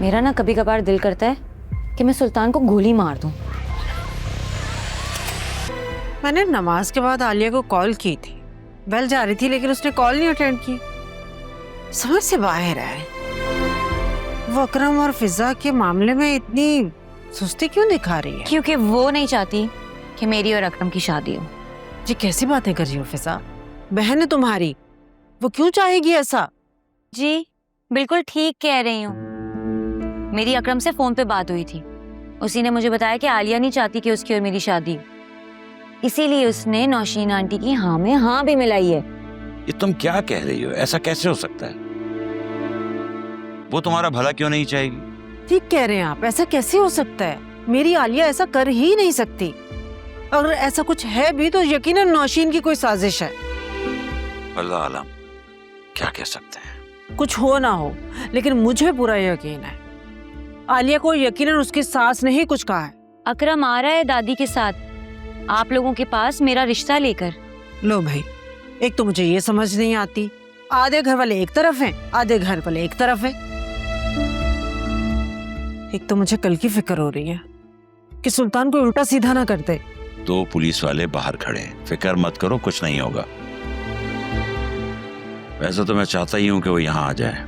मेरा ना कभी कभार दिल करता है कि मैं सुल्तान को गोली मार दूं। मैंने नमाज के बाद आलिया को कॉल की थी, बेल जा रही थी लेकिन उसने कॉल नहीं अटेंड की। समझ से बाहर है वो अकरम और फिजा के मामले में इतनी सुस्ती क्यों दिखा रही है? क्योंकि वो नहीं चाहती कि मेरी और अकरम की शादी हो। जी कैसी बातें कर रही हो फिजा? बहन है तुम्हारी, वो क्यों चाहेगी ऐसा? जी बिल्कुल ठीक कह रही हूँ। मेरी अकरम से फोन पे बात हुई थी, उसी ने मुझे बताया कि आलिया नहीं चाहती कि उसकी और मेरी शादी, इसीलिए उसने नौशीन आंटी की हाँ में हाँ भी मिलाई है। ये तुम क्या कह रही हो? ऐसा कैसे हो सकता है? वो तुम्हारा भला क्यों नहीं चाहेगी? ठीक कह रहे हैं आप, ऐसा कैसे हो सकता है? मेरी आलिया ऐसा कर ही नहीं सकती। अगर ऐसा कुछ है भी तो यकीनन नौशीन की कोई साजिश है। अल्लाह आलम, क्या कह सकते हैं। कुछ हो ना हो, लेकिन मुझे पूरा यकीन है आलिया को यकीनन उसकी सास ने ही कुछ कहा है। अकरम आ रहा है दादी के साथ आप लोगों के पास मेरा रिश्ता लेकर। लो भाई, एक तो मुझे ये समझ नहीं आती, आधे घर वाले एक तरफ हैं, आधे घर वाले एक तरफ हैं। एक तो मुझे कल की फिक्र हो रही है कि सुल्तान को उल्टा सीधा ना कर दे। दो पुलिस वाले बाहर खड़े हैं, फिक्र मत करो, कुछ नहीं होगा। वैसे तो मैं चाहता ही हूं कि वो यहाँ आ जाए,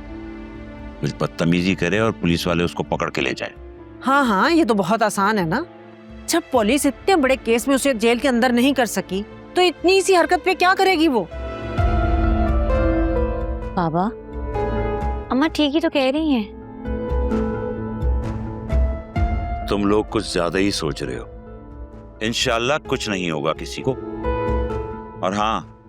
कुछ बदतमीजी करे और पुलिस वाले उसको पकड़ के ले जाए। हाँ हाँ, ये तो बहुत आसान है ना। जब पुलिस इतने बड़े केस में उसे जेल के अंदर नहीं कर सकी तो इतनी सी हरकत पे क्या करेगी वो? बाबा अम्मा ठीक ही तो कह रही हैं। तुम लोग कुछ ज्यादा ही सोच रहे हो। इंशाल्लाह कुछ नहीं होगा किसी को। और हाँ,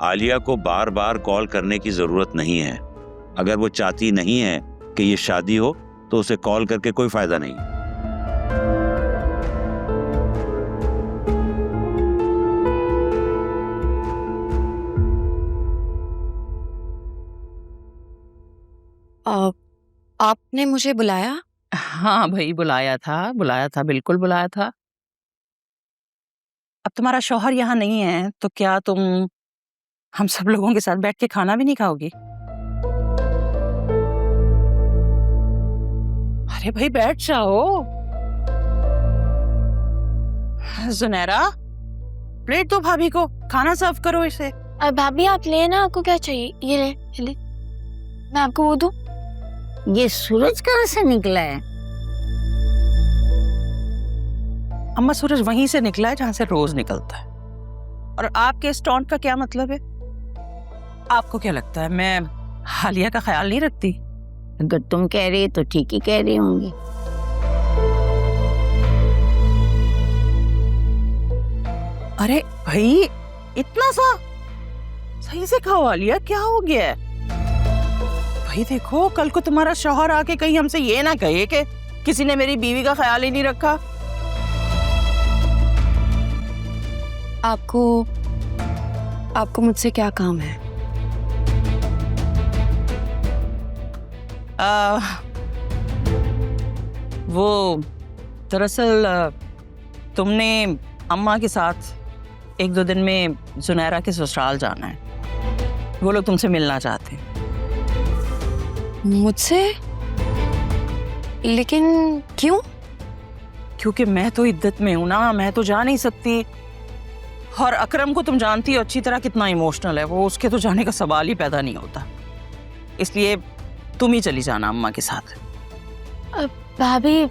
आलिया को बार बार कॉल करने की जरूरत नहीं है। अगर वो चाहती नहीं है कि ये शादी हो तो उसे कॉल करके कोई फायदा नहीं। आपने मुझे बुलाया? हाँ भाई, बुलाया था, बिल्कुल बुलाया था। अब तुम्हारा शौहर यहाँ नहीं है तो क्या तुम हम सब लोगों के साथ बैठ के खाना भी नहीं खाओगी? अरे भाई बैठ जाओ। जुनैरा, प्लेट दो भाभी को, खाना सर्व करो इसे। भाभी आप लेना, आपको क्या चाहिए? ये ले, मैं आपको वो दूं? ये सूरज कहाँ से निकला है? अम्मा, सूरज वहीं से निकला है जहां से रोज निकलता है। और आपके इस टॉन्ट का क्या मतलब है? आपको क्या लगता है मैं हालिया का ख्याल नहीं रखती? अगर तुम कह रही तो ठीक ही कह रही होंगी। अरे भाई, इतना सा सही से खाओ हालिया, क्या हो गया है? भाई देखो, कल को तुम्हारा शौहर आके कहीं हमसे ये ना कहे कि किसी ने मेरी बीवी का ख्याल ही नहीं रखा। आपको मुझसे क्या काम है? वो दरअसल तुमने अम्मा के साथ एक दो दिन में जुनैरा के ससुराल जाना है। वो लोग तुमसे मिलना चाहते हैं। मुझसे? लेकिन क्यों? क्योंकि मैं तो इद्दत में हूं ना, मैं तो जा नहीं सकती। और अकरम को तुम जानती हो अच्छी तरह कितना इमोशनल है वो, उसके तो जाने का सवाल ही पैदा नहीं होता। इसलिए तुम ही चली जाना अम्मा के साथ। भाभी,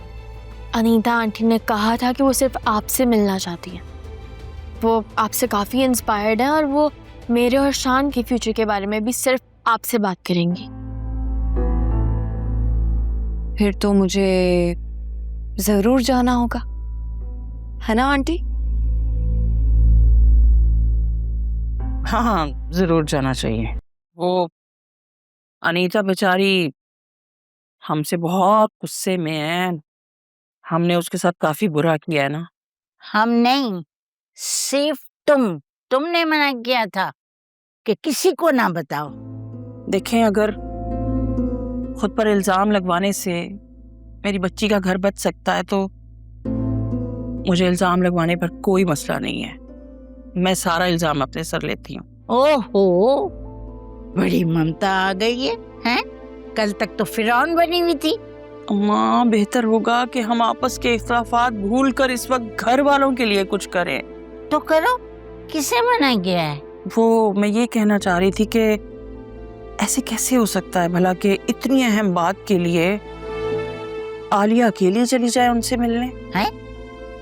अनीता आंटी ने कहा था कि वो सिर्फ आपसे मिलना चाहती हैं। वो आपसे काफ़ी इंस्पायर्ड हैं और वो मेरे और शान के फ्यूचर के बारे में भी सिर्फ आपसे बात करेंगी। फिर तो मुझे ज़रूर जाना होगा, है ना आंटी? हाँ, जरूर जाना चाहिए। वो अनीता बेचारी हमसे बहुत गुस्से में है। हमने उसके साथ काफी बुरा किया है ना। हम नहीं, सिर्फ तुमने मना किया था कि किसी को ना बताओ। देखें, अगर खुद पर इल्जाम लगवाने से मेरी बच्ची का घर बच सकता है तो मुझे इल्जाम लगवाने पर कोई मसला नहीं है। मैं सारा इल्जाम अपने सर लेती हूँ। ओहो, बड़ी ममता आ गई है, हैं? कल तक तो फिरौन बनी हुई थी। अम्मा बेहतर होगा कि हम आपस के इख्तलाफात भूल कर इस वक्त घर वालों के लिए कुछ करें। तो करो, किसे मना किया है? वो मैं ये कहना चाह रही थी कि ऐसे कैसे हो सकता है भला कि इतनी अहम बात के लिए आलिया अकेली चली जाए उनसे मिलने। हैं?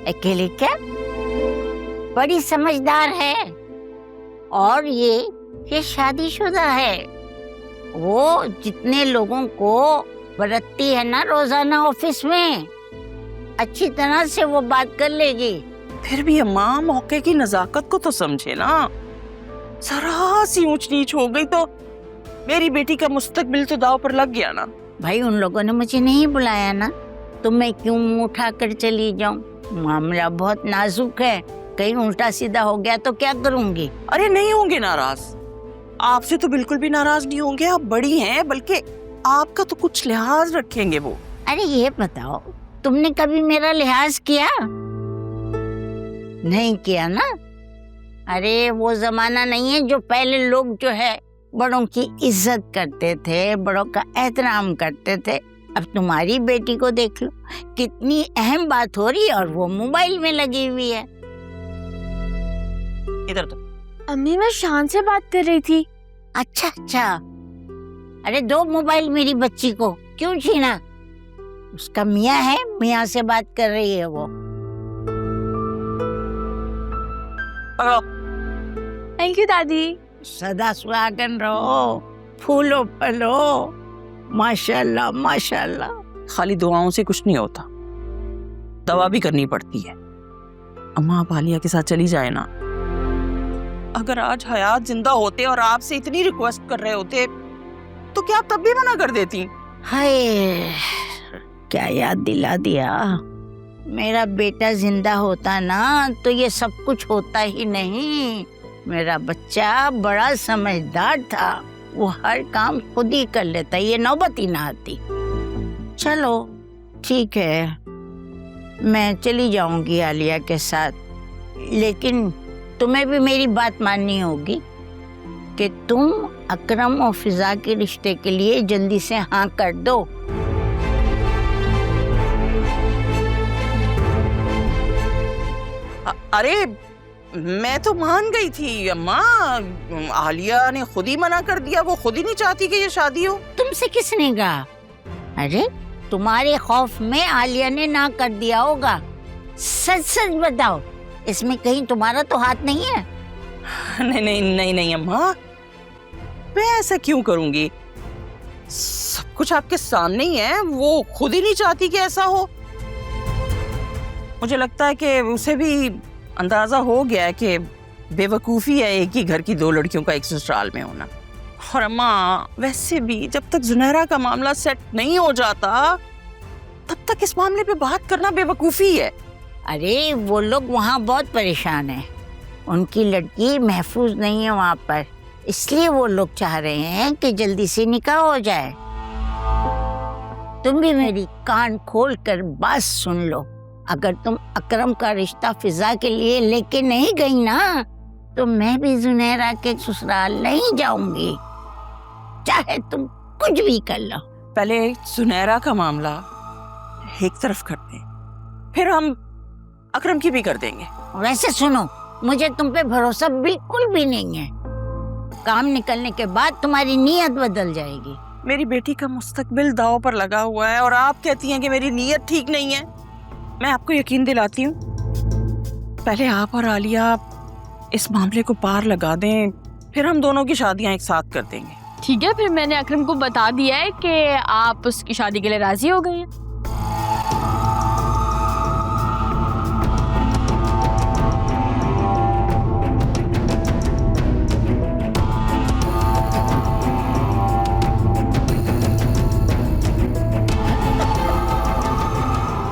अकेले क्या? बड़ी समझदार है और ये शादीशुदा है। वो जितने लोगों को बरतती है ना रोजाना ऑफिस में, अच्छी तरह से वो बात कर लेगी। फिर भी अम्मा मौके की नजाकत को तो समझे ना। जरा सी ऊंच नीच हो गई तो मेरी बेटी का मुस्तकबिल तो दाव पर लग गया ना। भाई उन लोगों ने मुझे नहीं बुलाया ना, तो मैं क्यों मुंह उठा कर चली जाऊं? मामला बहुत नाजुक है, कहीं उल्टा सीधा हो गया तो क्या करूंगी? अरे नहीं होंगे नाराज, आपसे तो बिल्कुल भी नाराज नहीं होंगे। आप बड़ी हैं, बल्कि आपका तो कुछ लिहाज रखेंगे वो। अरे ये बताओ, तुमने कभी मेरा लिहाज किया? नहीं किया ना। अरे वो जमाना नहीं है जो पहले लोग जो है बड़ों की इज्जत करते थे, बड़ों का एहतराम करते थे। अब तुम्हारी बेटी को देख लो, कितनी अहम बात हो रही है और वो मोबाइल में लगी हुई है। इधर तो अम्मी मैं शान से बात कर रही थी। अच्छा अच्छा, अरे दो मोबाइल मेरी बच्ची को, क्यों छीना? उसका मियाँ है, मियाँ से बात कर रही है वो। थैंक यू दादी। सदा सुहागन रहो, फूलो फलो, माशाल्लाह माशाल्लाह। खाली दुआओं से कुछ नहीं होता, दवा भी करनी पड़ती है। अम्मा आप आलिया के साथ चली जाए ना। अगर आज हयात जिंदा होते और आपसे इतनी रिक्वेस्ट कर रहे होते तो क्या आप तब भी मना कर देती? हाय, क्या याद दिला दिया। मेरा बेटा जिंदा होता ना तो ये सब कुछ होता ही नहीं। मेरा बच्चा बड़ा समझदार था, वो हर काम खुद ही कर लेता, ये नौबत ही ना आती। चलो ठीक है, मैं चली जाऊंगी आलिया के साथ, लेकिन तुम्हें भी मेरी बात माननी होगी कि तुम अकरम और फिजा के रिश्ते के लिए जल्दी से हाँ कर दो। अरे मैं तो मान गई थी अम्मा, आलिया ने खुद ही मना कर दिया। वो खुद ही नहीं चाहती कि ये शादी हो। तुमसे किसने कहा? अरे तुम्हारे खौफ में आलिया ने ना कर दिया होगा। सच सच बताओ, इसमें कहीं तुम्हारा तो हाथ नहीं है? नहीं नहीं नहीं नहीं अम्मा, मैं ऐसा क्यों करूंगी? सब कुछ आपके सामने ही है। वो खुद ही नहीं चाहती कि ऐसा हो। मुझे लगता है कि उसे भी अंदाजा हो गया है कि बेवकूफ़ी है एक ही घर की दो लड़कियों का एक ससुराल में होना। और अम्मा वैसे भी जब तक जुनैरा का मामला सेट नहीं हो जाता तब तक इस मामले पे बात करना बेवकूफ़ी है। अरे वो लोग वहाँ बहुत परेशान हैं, उनकी लड़की महफूज नहीं है वहाँ पर, इसलिए वो लोग चाह रहे हैं कि जल्दी से निकाह हो जाए। तुम भी मेरी कान खोल कर बात सुन लो, अगर तुम अकरम का रिश्ता फिजा के लिए लेके नहीं गई ना तो मैं भी जुनैरा के ससुराल नहीं जाऊंगी, चाहे तुम कुछ भी कर लो। पहले जुनैरा का मामला एक तरफ करते हैं, फिर हम अकरम की भी कर देंगे। वैसे सुनो, मुझे तुम पे भरोसा बिल्कुल भी नहीं है। काम निकलने के बाद तुम्हारी नीयत बदल जाएगी। मेरी बेटी का मुस्तकबिल दांव पर लगा हुआ है और आप कहती हैं कि मेरी नीयत ठीक नहीं है। मैं आपको यकीन दिलाती हूँ, पहले आप और आलिया इस मामले को पार लगा दें, फिर हम दोनों की शादियां एक साथ कर देंगे। ठीक है, फिर मैंने अकरम को बता दिया है कि आप उसकी शादी के लिए राजी हो गए हैं।